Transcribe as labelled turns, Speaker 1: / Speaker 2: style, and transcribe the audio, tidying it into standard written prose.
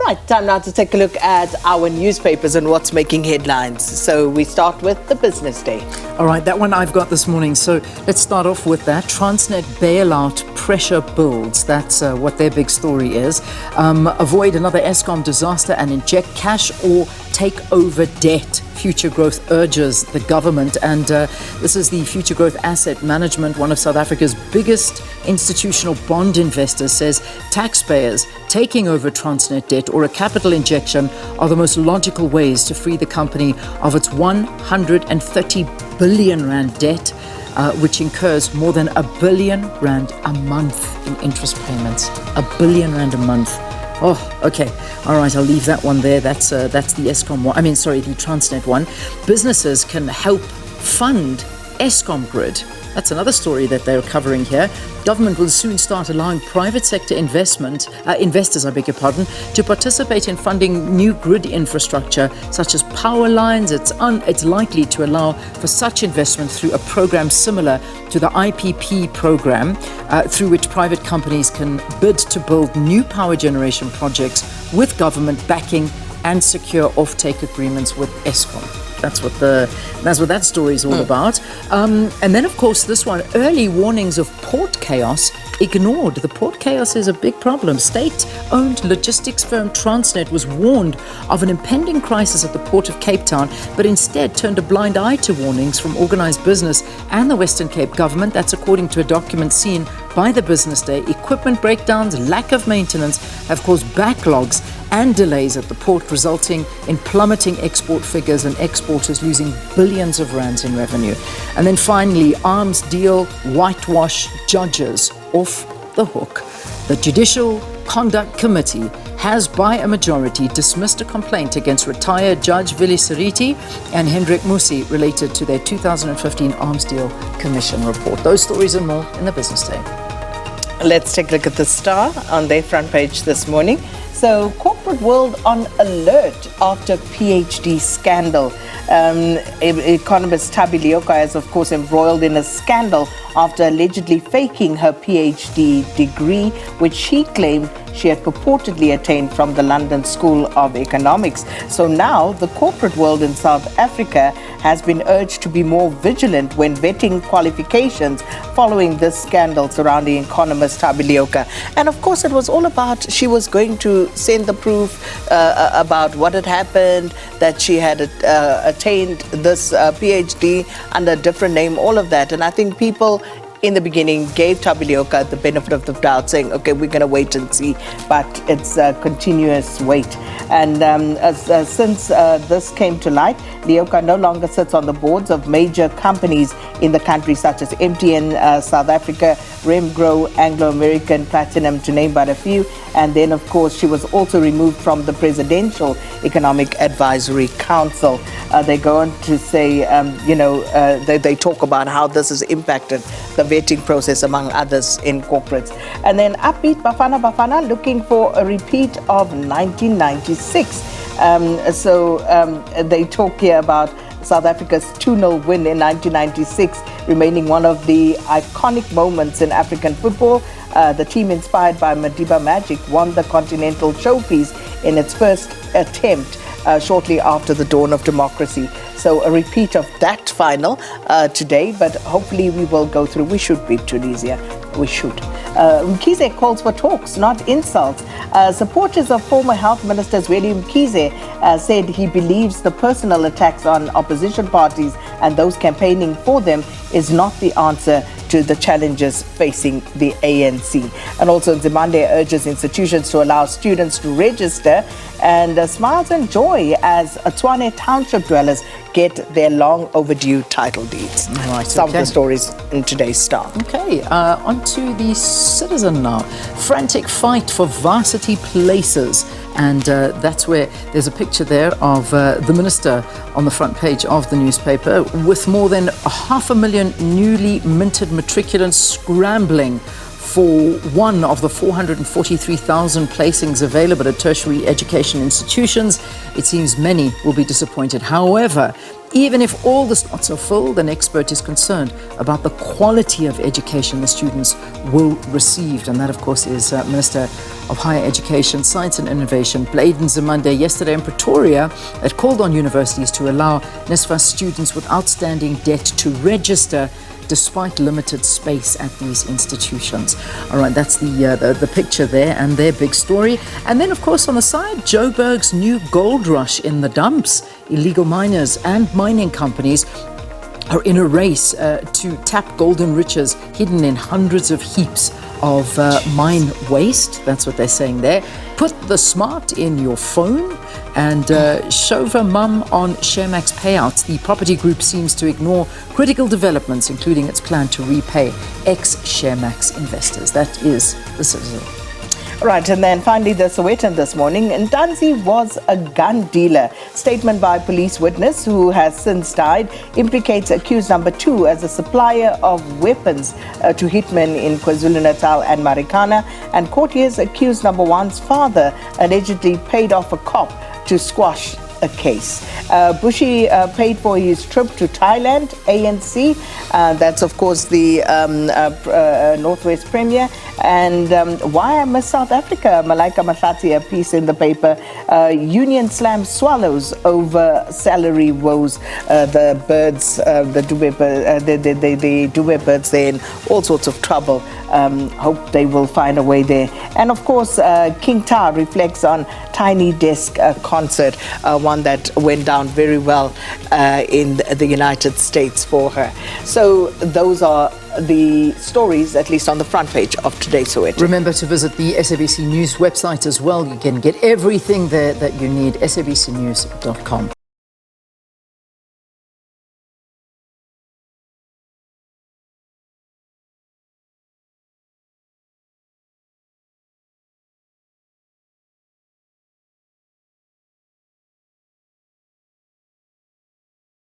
Speaker 1: Right, time now to take a look at our newspapers and what's making headlines. So we start with the Business Day.
Speaker 2: All right, that one I've got this morning. So let's start off with that. Transnet bailout pressure builds. That's what their big story is. Avoid another Eskom disaster and inject cash or take over debt. Future Growth urges the government. And this is the Future Growth Asset Management, one of South Africa's biggest institutional bond investors, says taxpayers taking over Transnet debt or a capital injection are the most logical ways to free the company of its 130 billion rand debt, which incurs more than R1 billion a month in interest payments. R1 billion a month. Oh, okay. All right, I'll leave that one there. That's the Eskom one. The Transnet one. Businesses can help fund Eskom grid. That's another story that they're covering here. Government will soon start allowing private sector investors, to participate in funding new grid infrastructure, such as power lines. It's likely to allow for such investment through a program similar to the IPP program, through which private companies can bid to build new power generation projects with government backing and secure offtake agreements with Eskom. That's what that story is all about. And then, of course, this one, early warnings of port chaos ignored. The port chaos is a big problem. State-owned logistics firm Transnet was warned of an impending crisis at the Port of Cape Town, but instead turned a blind eye to warnings from organised business and the Western Cape government. That's according to a document seen by the Business Day. Equipment breakdowns, lack of maintenance have caused backlogs and delays at the port, resulting in plummeting export figures and exporters losing billions of rands in revenue. And then finally, arms deal whitewash judges off the hook. The Judicial Conduct Committee has, by a majority, dismissed a complaint against retired Judge Willie Seriti and Hendrik Musi related to their 2015 Arms Deal Commission report. Those stories and more in the Business Day.
Speaker 1: Let's take a look at the Star on their front page this morning. So, corporate world on alert after PhD scandal. Economist Thabi Leoka is, of course, embroiled in a scandal after allegedly faking her PhD degree, which she claimed she had purportedly attained from the London School of Economics. So now the corporate world in South Africa has been urged to be more vigilant when vetting qualifications following this scandal surrounding economist Thabi Leoka. And of course, it was all about she was going to send the proof about what had happened, that she had attained this PhD under a different name, all of that. And I think people in the beginning gave Thabi Leoka the benefit of the doubt, saying, okay, we're going to wait and see, but it's a continuous wait. And since this came to light, Leoka no longer sits on the boards of major companies in the country, such as MTN South Africa, Remgro, Anglo American, Platinum, to name but a few. And then, of course, she was also removed from the Presidential Economic Advisory Council. They go on to say, they talk about how this has impacted the vetting process, among others, in corporates. And then Upbeat Bafana looking for a repeat of 1996. They talk here about South Africa's 2-0 win in 1996, remaining one of the iconic moments in African football. The team, inspired by Madiba Magic, won the Continental Showpiece in its first attempt shortly after the dawn of democracy. So a repeat of that final today, but hopefully we will go through. We should beat Tunisia. We should. Mkhize calls for talks, not insults. Supporters of former Health Minister Zweli Mkhize said he believes the personal attacks on opposition parties and those campaigning for them is not the answer to the challenges facing the ANC. And also Nzimande urges institutions to allow students to register, and smiles and joy as Tshwane Township dwellers get their long overdue title deeds.
Speaker 2: Right,
Speaker 1: Some of the stories in today's Star.
Speaker 2: Okay, on to the Citizen now. Frantic fight for varsity places. And that's where there's a picture there of the minister on the front page of the newspaper, with more than 500,000 newly minted matriculants scrambling for one of the 443,000 placings available at tertiary education institutions. It seems many will be disappointed. However, even if all the slots are full, an expert is concerned about the quality of education the students will receive. And that, of course, is Minister of Higher Education, Science and Innovation, Bladen Zamande, yesterday in Pretoria, that called on universities to allow NSFAS students with outstanding debt to register despite limited space at these institutions. All right, that's the picture there and their big story. And then, of course, on the side, Joburg's new gold rush in the dumps. Illegal miners and mining companies are in a race to tap golden riches hidden in hundreds of heaps of mine waste. That's what they're saying there. Put the smart in your phone. And Shova mum on Sharemax payouts. The property group seems to ignore critical developments, including its plan to repay ex-Sharemax investors. That is the citizen.
Speaker 1: Right, and then finally the Sowetan this morning. Ntanzi was a gun dealer. Statement by police witness who has since died implicates accused number 2 as a supplier of weapons to hitmen in KwaZulu-Natal and Marikana. And court hears accused number 1's father allegedly paid off a cop to squash a case. Bushi paid for his trip to Thailand, ANC. That's, of course, the Northwest Premier. And why I miss South Africa, Malaika Mahlati, a piece in the paper. Union slams swallows over salary woes. The birds, the Dube birds, they're in all sorts of trouble. Hope they will find a way there. And of course, King Ta reflects on Tiny Desk concert, one that went down very well in the United States for her. So those are the stories, at least on the front page of today's Sowetan.
Speaker 2: Remember to visit the SABC News website as well. You can get everything there that you need, sabcnews.com.